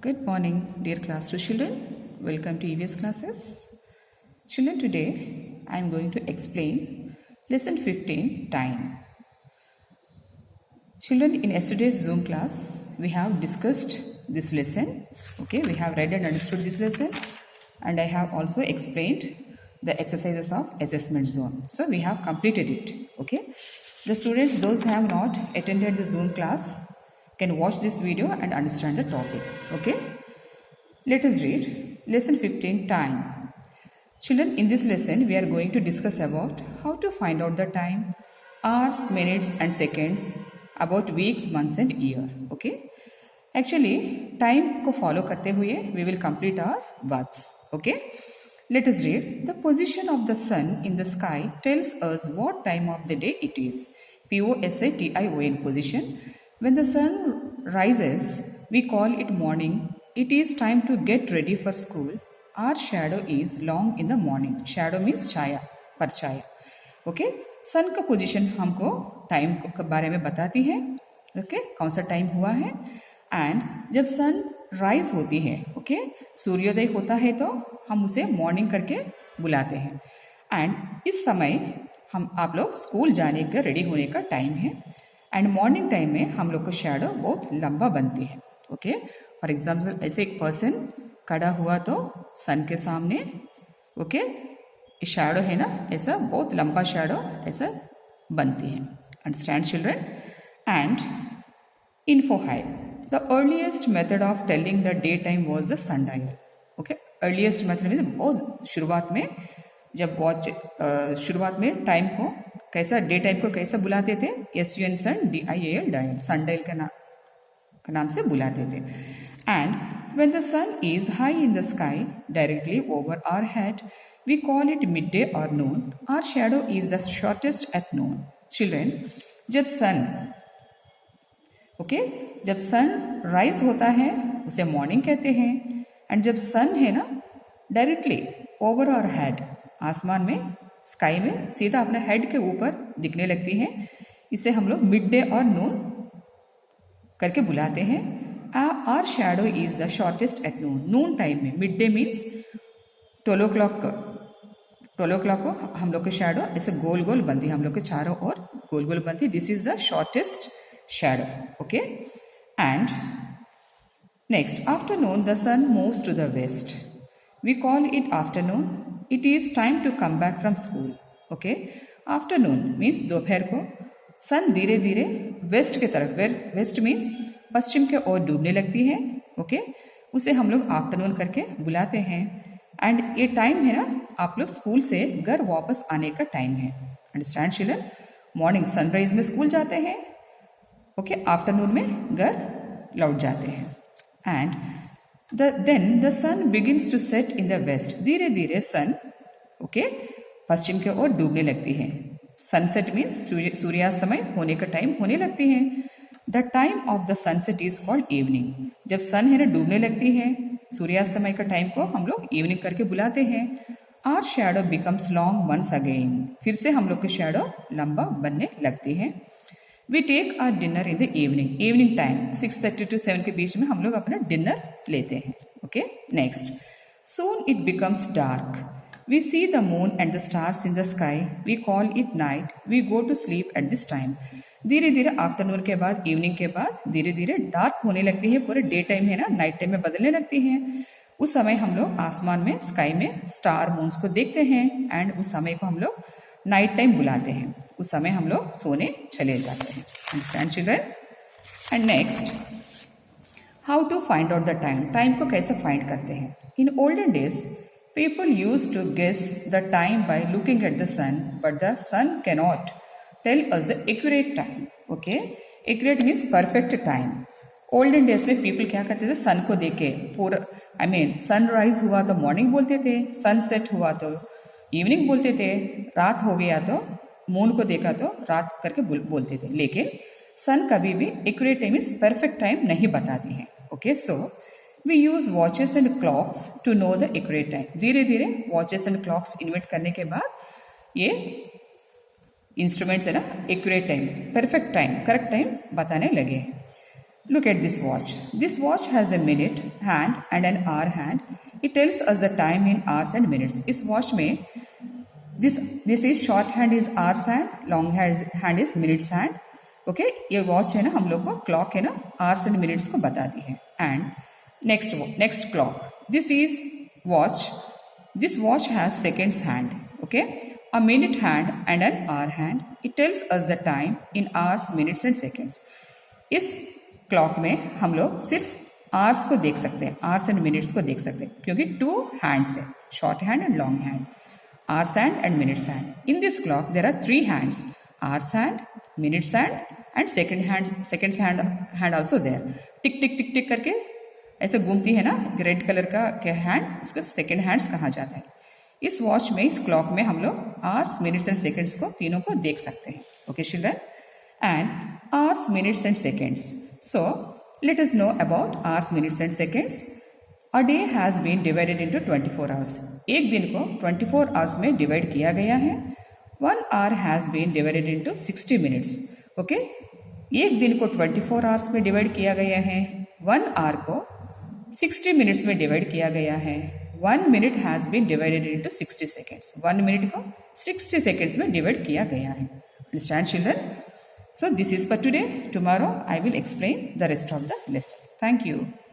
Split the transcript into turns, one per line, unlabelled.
Good morning, dear class 2 children. Welcome to EVS classes. Children, today I am going to explain lesson 15, time. Children, in yesterday's Zoom class, we have discussed this lesson. Okay, we have read and understood this lesson, and I have also explained the exercises of assessment zone. So we have completed it. Okay, the students, those who have not attended the Zoom class, can watch this video and understand the topic. Okay, let us read lesson 15, time. Children, in this lesson we are going to discuss about how to find out the time, hours, minutes and seconds, about weeks, months and year. Okay, actually time को follow करते हुए we will complete our words. Okay, let us read. The position of the sun in the sky tells us what time of the day it is. P-O-S-I-T-I-O-N, position. When the sun rises, we call it morning. It is time to get ready for school. Our shadow is long in the morning. Shadow means Chhaya, परछाया. Okay? सन का position हमको time के बारे में बताती है. Okay, कौन सा time हुआ है. एंड जब सन राइज होती है, ओके, सूर्योदय होता है, तो हम उसे मॉर्निंग करके बुलाते हैं. एंड इस समय आप लोग स्कूल जाने का रेडी होने का टाइम है. एंड मॉर्निंग टाइम में हम लोग को शैडो बहुत लंबा बनती है. ओके, फॉर एग्जाम्पल ऐसे एक पर्सन खड़ा हुआ तो सन के सामने, ओके, शैडो है ना, ऐसा बहुत लंबा शैडो ऐसा बनती है. Understand children. And info high, the earliest method of telling the day time was the sun dial. Okay, earliest method में बहुत शुरुआत में, जब वॉच शुरुआत में टाइम को कैसा, डे टाइम को कैसा बुलाते थे, SUN sun, DIAL dial, sundial का नाम से बुलाते थे. And when the sun is high in the sky directly over our head, we call it midday और noon. Our shadow is the shortest at noon. Children, जब sun, okay, जब sun rise होता है उसे morning कहते हैं. And जब सन है ना डायरेक्टली ओवर आवर हेड, आसमान में, स्काई में सीधा अपने हेड के ऊपर दिखने लगती है, इसे हम लोग मिड डे और नून करके बुलाते हैं. Our shadow is the shortest at noon. Noon time में, मिड डे मीन्स 12 o'clock को हम लोग के शैडो ऐसे गोल गोल बनती है, हम लोग के चारों ओर गोल गोल बनती है. This is the shortest shadow. Okay, and next, afternoon the sun moves to the west. We call it afternoon. It is time to come back from school. Okay, afternoon means दोपहर को सन धीरे धीरे वेस्ट के तरफ, waste means पश्चिम के ओर डूबने लगती है. ओके, उसे हम लोग आफ्टरनून करके बुलाते हैं. एंड ये टाइम है ना, आप लोग स्कूल से घर वापस आने का टाइम है. Understand children. मॉर्निंग सनराइज में स्कूल जाते हैं, ओके, आफ्टरनून में घर लौट जाते हैं. And then the sun begins to set in the west. धीरे धीरे सन, ओके, पश्चिम के ओर डूबने लगती है. सनसेट मीन्स सूर्यास्तमय होने का टाइम होने लगती है. The time of the sunset is called evening. जब सन है ना डूबने लगती है, सूर्यास्तमय का टाइम को हम लोग इवनिंग करके बुलाते हैं. Our shadow becomes long once again. फिर से हम लोग की शैडो लंबा बनने लगती है. We take our dinner in the evening. Evening time 6:30 to 7 के बीच में हम लोग अपना डिनर लेते हैं. Okay, next, soon it becomes dark. We see the moon and the stars in the sky. We call it night. We go to sleep at this time. धीरे धीरे afternoon के बाद, इवनिंग के बाद धीरे धीरे डार्क होने लगती है. पूरे डे टाइम है ना नाइट टाइम में बदलने लगती है. उस समय हम लोग आसमान में, स्काई में स्टार मून्स को देखते हैं. एंड उस समय को हम लोग नाइट टाइम बुलाते हैं. उस समय हम लोग सोने चले जाते हैं. Understand children. And next, how to find out the time. Time को कैसे फाइंड करते हैं. In olden days people use to guess the time by looking at the sun, but the sun cannot tell us the accurate time. Okay, accurate means perfect time. Olden days में people क्या करते थे, सन को देख के पूरा, sunrise हुआ तो मॉर्निंग बोलते थे, सनसेट हुआ तो इवनिंग बोलते थे, रात हो गया तो मून को देखा तो रात करके बोलते थे. लेकिन सन कभी भी accurate time is perfect time नहीं बताती है. Okay, so we use watches and clocks to know the accurate time. धीरे धीरे वॉचेस एंड क्लॉक्स इन्वेंट करने के बाद ये इंस्ट्रूमेंट्स है ना accurate time, perfect time, correct time बताने लगे हैं. Look at this watch. This watch has a minute hand and an hour hand. It tells us the time in hours and minutes. इस watch में this is short hand is hours hand, long hand is minutes hand. Okay, ये watch है ना, हम लोग को clock है ना hours and minutes को बताती है. And next clock. This is watch. This watch has seconds hand. Okay, a minute hand and an hour hand. It tells us the time in hours, minutes and seconds. इस clock में हम लोग सिर्फ hours को देख सकते हैं, hours and minutes को देख सकते हैं, क्योंकि 2 हैंड्स है, short hand and long hand, hours hand and minutes hand. In this clock there are 3 hands, hours hand, minutes hand and seconds hand also there. Tick tick tick tick करके ऐसे घूमती है ना रेड कलर का hand, उसको second hands कहा जाता है. इस वॉच में, इस क्लॉक में हम लोग आवर्स, मिनट्स एंड सेकंड्स को तीनों को देख सकते हैं. Okay children, and hours, minutes and seconds. So let us know about hours, minutes and seconds. A day has been divided into 24 hours. एक दिन को 24 hours में डिवाइड किया गया है. 1 hour has been divided into 60 minutes. Okay? एक दिन को 24 hours में डिवाइड किया गया है. 1 hour को 60 minutes में डिवाइड किया गया है. 1 minute has been divided into 60 seconds. 1 minute को 60 seconds में डिवाइड किया गया है. Understand children? So this is for today. Tomorrow I will explain the rest of the lesson. Thank you.